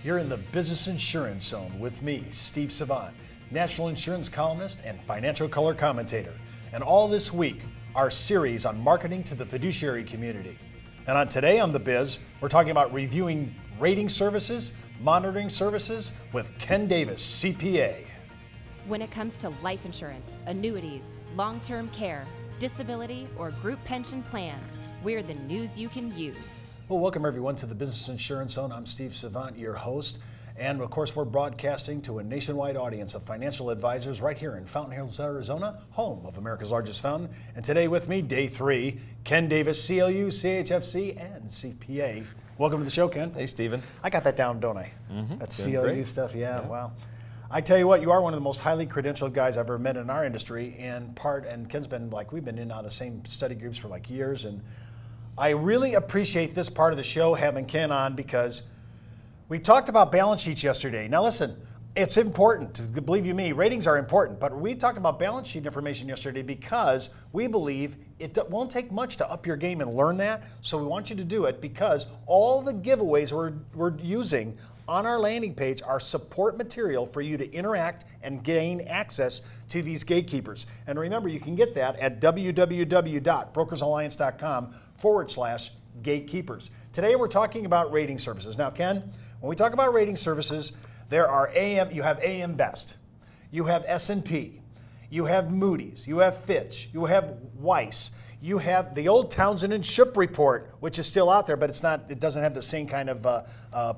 You're in the Business Insurance Zone with me, Steve Savant, national insurance columnist and financial color commentator. And all this week, our series on marketing to the fiduciary community. And on Today on The Biz, we're talking about reviewing rating services, monitoring services with Ken Davis, CPA. When it comes to life insurance, annuities, long-term care, disability, or group pension plans, we're the news you can use. Well, welcome everyone to the Business Insurance Zone. I'm Steve Savant, your host. And of course, we're broadcasting to a nationwide audience of financial advisors right here in Fountain Hills, Arizona, home of America's largest fountain. And today with me, day 3, Ken Davis, CLU, CHFC, and CPA. Welcome to the show, Ken. Hey, Stephen. I got that down, don't I? That's CLU great. stuff, yeah, wow. I tell you what, you are one of the most highly credentialed guys I've ever met in our industry, and Ken's been we've been in and out of the same study groups for years, and I really appreciate this part of the show having Ken on because we talked about balance sheets yesterday. Now listen, it's important, believe you me, ratings are important, but we talked about balance sheet information yesterday because we believe it won't take much to up your game and learn that, so we want you to do it because all the giveaways we're using on our landing page are support material for you to interact and gain access to these gatekeepers. And remember, you can get that at www.brokersalliance.com/gatekeepers. Today we're talking about rating services. Now, Ken, when we talk about rating services, there are you have AM Best, you have S&P, you have Moody's, you have Fitch, you have Weiss, you have the old Townsend and Ship report, which is still out there, but it doesn't have the same kind of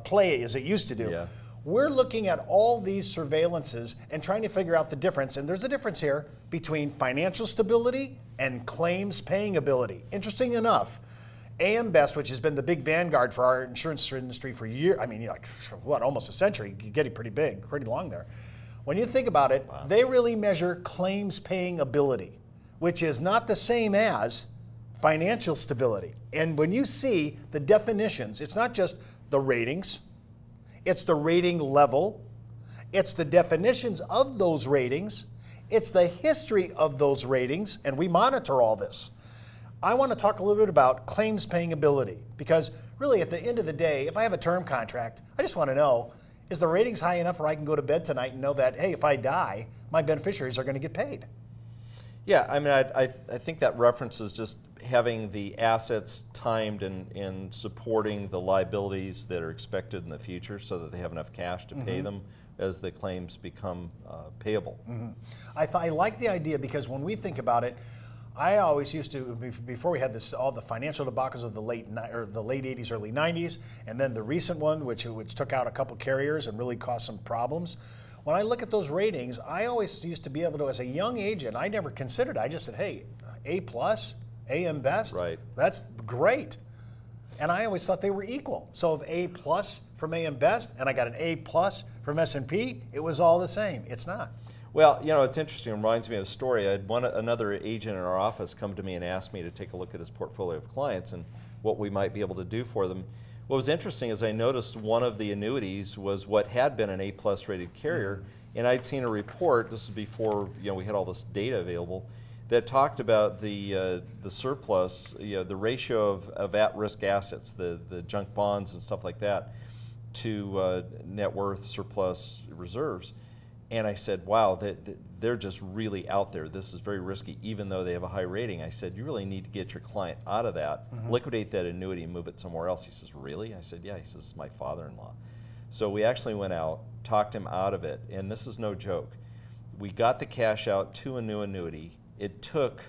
play as it used to do. Yeah. We're looking at all these surveillances and trying to figure out the difference, and there's a difference here between financial stability and claims paying ability. Interesting enough, AM Best, which has been the big vanguard for our insurance industry for years, almost a century, getting pretty big, pretty long there. When you think about it, They really measure claims paying ability, which is not the same as financial stability. And when you see the definitions, it's not just the ratings, it's the rating level, it's the definitions of those ratings, it's the history of those ratings, and we monitor all this. I want to talk a little bit about claims paying ability because really at the end of the day, if I have a term contract, I just want to know, is the ratings high enough where I can go to bed tonight and know that, hey, if I die, my beneficiaries are going to get paid? Yeah, I mean, I think that references just having the assets timed and supporting the liabilities that are expected in the future so that they have enough cash to pay them as the claims become payable. I like the idea because when we think about it, I always used to, before we had all the financial debacles of the late 80s, early 90s, and then the recent one, which took out a couple carriers and really caused some problems. When I look at those ratings, I always used to be able to, as a young agent, I never considered it. I just said, hey, A+, AM Best, right. That's great. And I always thought they were equal. So if A+ from AM Best and I got an A+ from S&P, it was all the same. It's not. Well, you know, it's interesting. It reminds me of a story. I had another agent in our office come to me and ask me to take a look at his portfolio of clients and what we might be able to do for them. What was interesting is I noticed one of the annuities was what had been an A+ rated carrier, and I'd seen a report, this is before we had all this data available, that talked about the surplus, the ratio of at-risk assets, the junk bonds and stuff like that, to net worth, surplus, reserves. And I said, wow, they're just really out there. This is very risky, even though they have a high rating. I said, you really need to get your client out of that, liquidate that annuity and move it somewhere else. He says, really? I said, yeah. He says, it's my father-in-law. So we actually went out, talked him out of it, and this is no joke. We got the cash out to a new annuity. It took,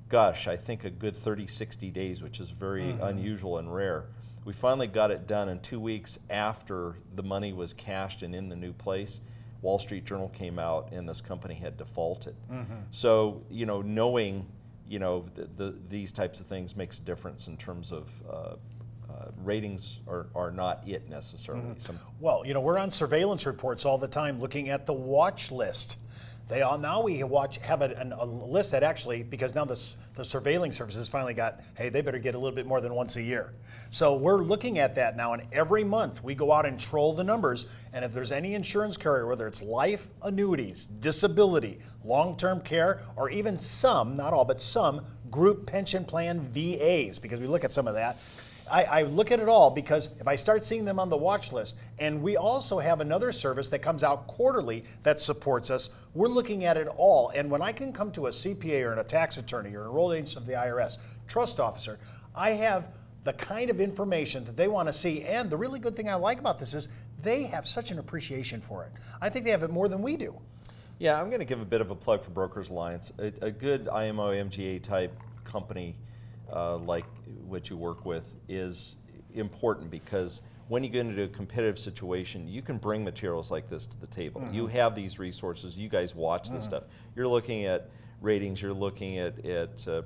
gosh, I think a good 30, 60 days, which is very unusual and rare. We finally got it done in 2 weeks after the money was cashed and in the new place. Wall Street Journal came out and this company had defaulted. So, knowing, these types of things makes a difference in terms of ratings are not it necessarily. Well, we're on surveillance reports all the time looking at the watch list. Now we have a list that actually, because now the surveilling services finally got, hey, they better get a little bit more than once a year. So we're looking at that now, and every month we go out and troll the numbers, and if there's any insurance carrier, whether it's life, annuities, disability, long-term care, or even some, not all, but some group pension plan VAs, because we look at some of that, I look at it all because if I start seeing them on the watch list, and we also have another service that comes out quarterly that supports us, we're looking at it all. And when I can come to a CPA or a tax attorney or enrolled agent of the IRS, trust officer, I have the kind of information that they want to see. And the really good thing I like about this is they have such an appreciation for it. I think they have it more than we do. Yeah, I'm going to give a bit of a plug for Brokers Alliance. A good IMO MGA type company like what you work with is important because when you get into a competitive situation, you can bring materials like this to the table. You have these resources, you guys watch this stuff. You're looking at ratings, you're looking at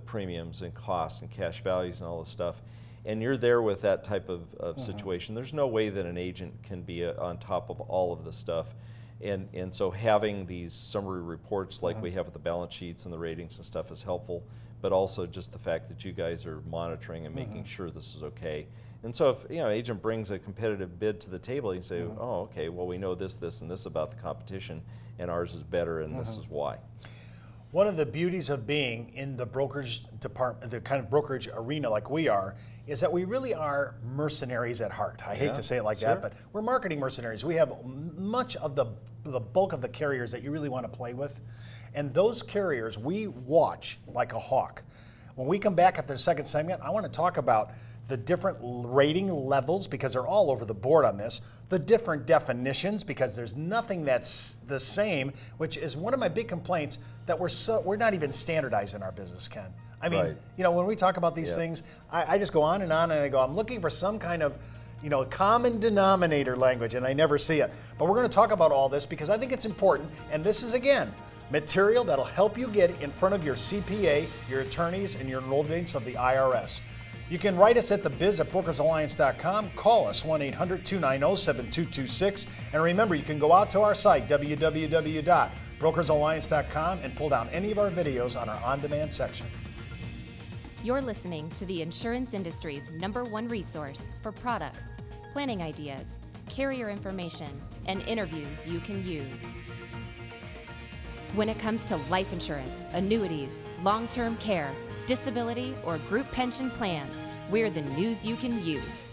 premiums and costs and cash values and all this stuff, and you're there with that type of situation. There's no way that an agent can be on top of all of this stuff. And so having these summary reports like we have with the balance sheets and the ratings and stuff is helpful, but also just the fact that you guys are monitoring and making sure this is okay. And so if an agent brings a competitive bid to the table, you can say, oh, okay, well, we know this, this, and this about the competition, and ours is better, and this is why. One of the beauties of being in the brokerage department, the kind of brokerage arena like we are, is that we really are mercenaries at heart. I hate to say it like that, but we're marketing mercenaries. We have much of the bulk of the carriers that you really want to play with. And those carriers we watch like a hawk. When we come back after the second segment, I want to talk about the different rating levels because they're all over the board on this, the different definitions because there's nothing that's the same, which is one of my big complaints that we're not even standardized in our business, Ken. I mean, when we talk about these things, I just go on and I go, I'm looking for some kind of common denominator language, and I never see it. But we're going to talk about all this because I think it's important, and this is, again, material that'll help you get in front of your CPA, your attorneys, and your enrolled agents of the IRS. You can write us at thebiz@brokersalliance.com, call us 1-800-290-7226, and remember, you can go out to our site, www.brokersalliance.com, and pull down any of our videos on our on-demand section. You're listening to the insurance industry's #1 resource for products, planning ideas, carrier information, and interviews you can use. When it comes to life insurance, annuities, long-term care, disability, or group pension plans, we're the news you can use.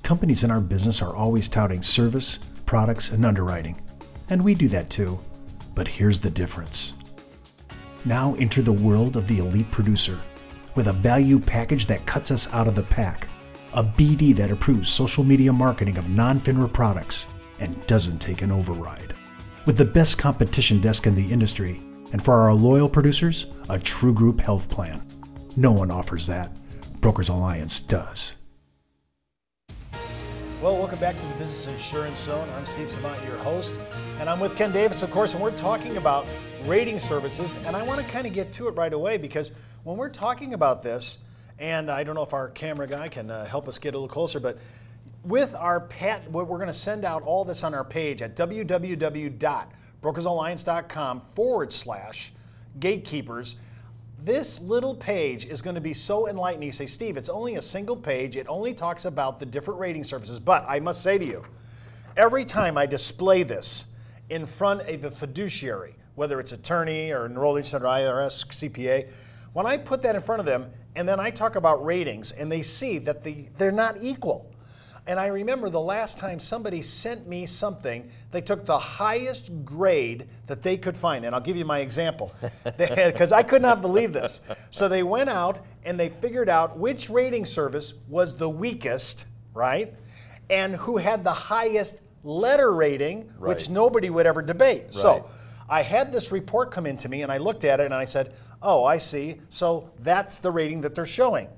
Companies in our business are always touting service, products, and underwriting. And we do that too. But here's the difference. Now enter the world of the elite producer with a value package that cuts us out of the pack. A BD that approves social media marketing of non-FINRA products and doesn't take an override. With the best competition desk in the industry, and for our loyal producers, a true group health plan. No one offers that. Brokers Alliance does. Well, welcome back to the Business Insurance Zone. I'm Steve Savant, your host, and I'm with Ken Davis, of course, and we're talking about rating services, and I want to kind of get to it right away because when we're talking about this, and I don't know if our camera guy can help us get a little closer, but with our we're going to send out all this on our page at www.brokersalliance.com/gatekeepers. This little page is going to be so enlightening. You say, Steve, it's only a single page. It only talks about the different rating services. But I must say to you, every time I display this in front of a fiduciary, whether it's attorney or enrolled agent or IRS, CPA, when I put that in front of them and then I talk about ratings and they see that they're not equal. And I remember the last time somebody sent me something, they took the highest grade that they could find. And I'll give you my example, because I could not believe this. So they went out and they figured out which rating service was the weakest, right? And who had the highest letter rating, which nobody would ever debate. Right. So I had this report come into me and I looked at it and I said, oh, I see. So that's the rating that they're showing.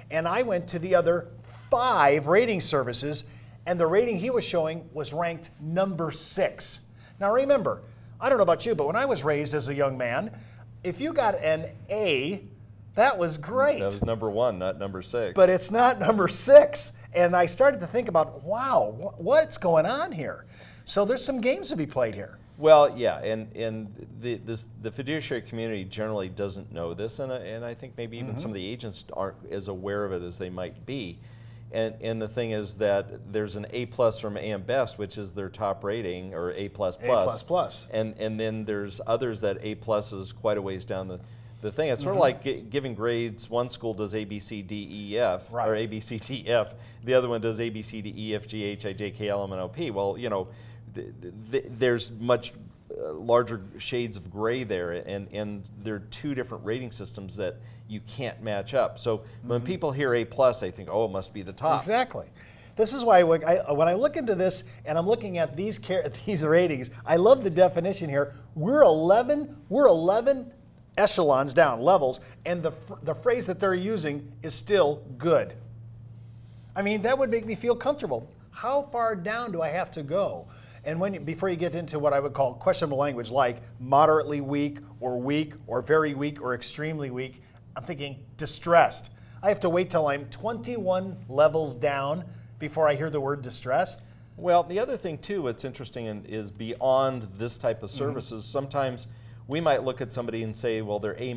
And I went to the other 5 rating services, and the rating he was showing was ranked number 6. Now remember, I don't know about you, but when I was raised as a young man, if you got an A, that was great. That was number 1, not number 6. But it's not number 6. And I started to think about, wow, what's going on here? So there's some games to be played here. Well, yeah, and the fiduciary community generally doesn't know this, and I think maybe even some of the agents aren't as aware of it as they might be. And the thing is that there's an A+ from AM Best, which is their top rating, or A++. A++. And then there's others that A+ is quite a ways down the thing. It's sort of like giving grades. One school does A, B, C, D, E, F, or A, B, C, D, F. The other one does A, B, C, D, E, F, G, H, I, J, K, L, M, N, O, P. Well, you know, there's much larger shades of gray there, and there are two different rating systems that you can't match up. So when people hear A+, they think, oh, it must be the top. Exactly. This is why when I look into this and I'm looking at these ratings, I love the definition here. We're 11 echelons down, levels, and the phrase that they're using is still good. I mean, that would make me feel comfortable. How far down do I have to go? And before you get into what I would call questionable language like moderately weak or very weak or extremely weak, I'm thinking distressed. I have to wait till I'm 21 levels down before I hear the word distressed. Well, the other thing too, what's interesting is beyond this type of services, sometimes we might look at somebody and say, well, they're A-.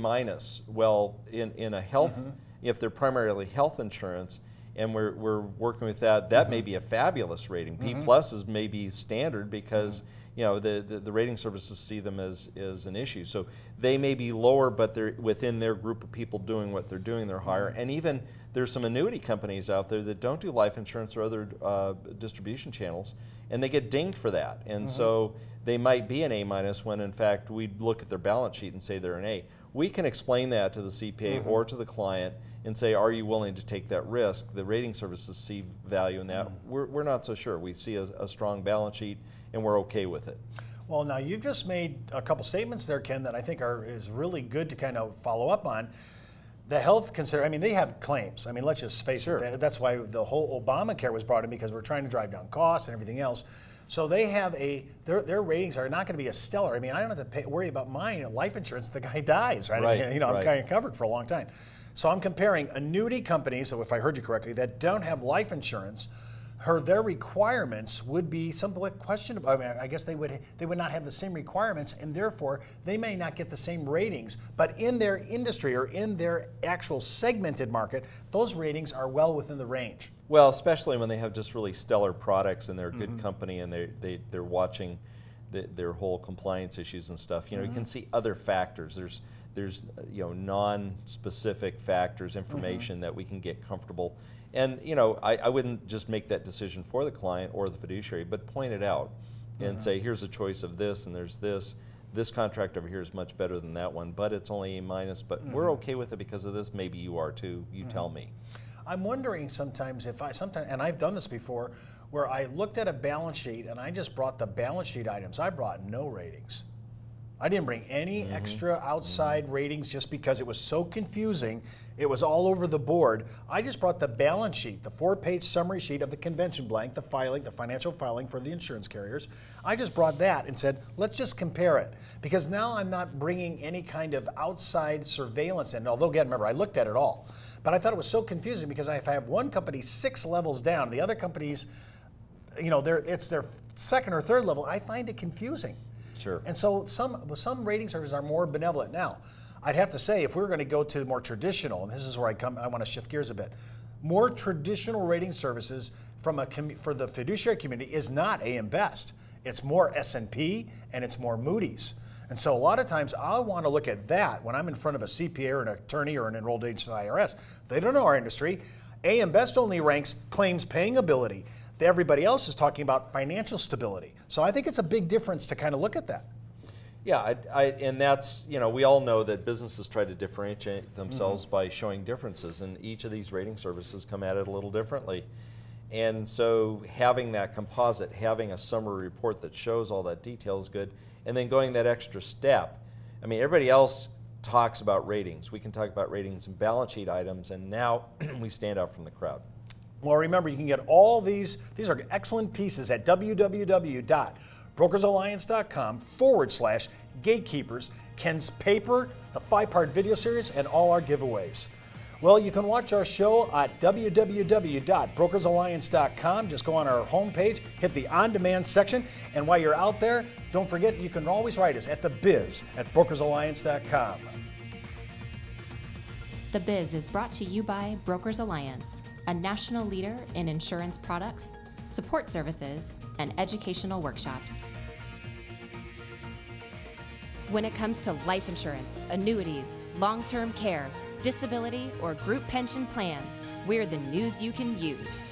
Well, in a health, if they're primarily health insurance, and we're working with that may be a fabulous rating. B+ is maybe standard because you know the rating services see them as an issue. So they may be lower, but they're within their group of people doing what they're doing, they're higher. And even there's some annuity companies out there that don't do life insurance or other distribution channels, and they get dinged for that. And so they might be an A- when in fact we look at their balance sheet and say they're an A. We can explain that to the CPA or to the client and say, are you willing to take that risk? The rating services see value in that. We're not so sure. We see a strong balance sheet and we're okay with it. Well, now you've just made a couple statements there, Ken, that I think is really good to kind of follow up on. The health I mean, they have claims. I mean, let's just face it. That's why the whole Obamacare was brought in, because we're trying to drive down costs and everything else. So they have their ratings are not going to be as stellar. I mean, I don't have to worry about mine life insurance. The guy dies, right? You know, I'm kind of covered for a long time. So I'm comparing annuity companies, so if I heard you correctly, that don't have life insurance. Their requirements would be somewhat questionable. I mean, I guess they would not have the same requirements, and therefore they may not get the same ratings. But in their industry or in their actual segmented market, those ratings are well within the range. Well, especially when they have just really stellar products and they're a good company and they're watching their whole compliance issues and stuff. You know, you can see other factors. There's you know, non-specific factors, information that we can get comfortable. And you know, I wouldn't just make that decision for the client or the fiduciary, but point it out and say, here's a choice of this, and there's this. This contract over here is much better than that one, but it's only A-, but we're okay with it because of this. Maybe you are too. You tell me. I'm wondering sometimes and I've done this before, where I looked at a balance sheet and I just brought the balance sheet items. I brought no ratings. I didn't bring any extra outside ratings just because it was so confusing. It was all over the board. I just brought the balance sheet, the 4-page summary sheet of the convention blank, the filing, the financial filing for the insurance carriers. I just brought that and said, let's just compare it. Because now I'm not bringing any kind of outside surveillance in. Although, again, remember, I looked at it all. But I thought it was so confusing because if I have one company 6 levels down, the other companies, you know, it's their second or third level, I find it confusing. Sure. And so some rating services are more benevolent. Now, I'd have to say, if we were going to go to more traditional, and this is where I want to shift gears a bit, more traditional rating services for the fiduciary community is not AM Best. It's more S&P and it's more Moody's. And so a lot of times I want to look at that when I'm in front of a CPA or an attorney or an enrolled agent of the IRS. They don't know our industry. AM Best only ranks claims paying ability. Everybody else is talking about financial stability. So I think it's a big difference to kind of look at that. Yeah, and that's, you know, we all know that businesses try to differentiate themselves by showing differences, and each of these rating services come at it a little differently. And so having that composite, having a summary report that shows all that detail is good, and then going that extra step. I mean, everybody else talks about ratings. We can talk about ratings and balance sheet items, and now we stand out from the crowd. Well, remember, you can get all these are excellent pieces at www.brokersalliance.com/gatekeepers, Ken's paper, the 5-part video series, and all our giveaways. Well, you can watch our show at www.brokersalliance.com. Just go on our homepage, hit the on-demand section, and while you're out there, don't forget you can always write us at thebiz@brokersalliance.com. The Biz is brought to you by Brokers Alliance, a national leader in insurance products, support services, and educational workshops. When it comes to life insurance, annuities, long-term care, disability, or group pension plans, we're the news you can use.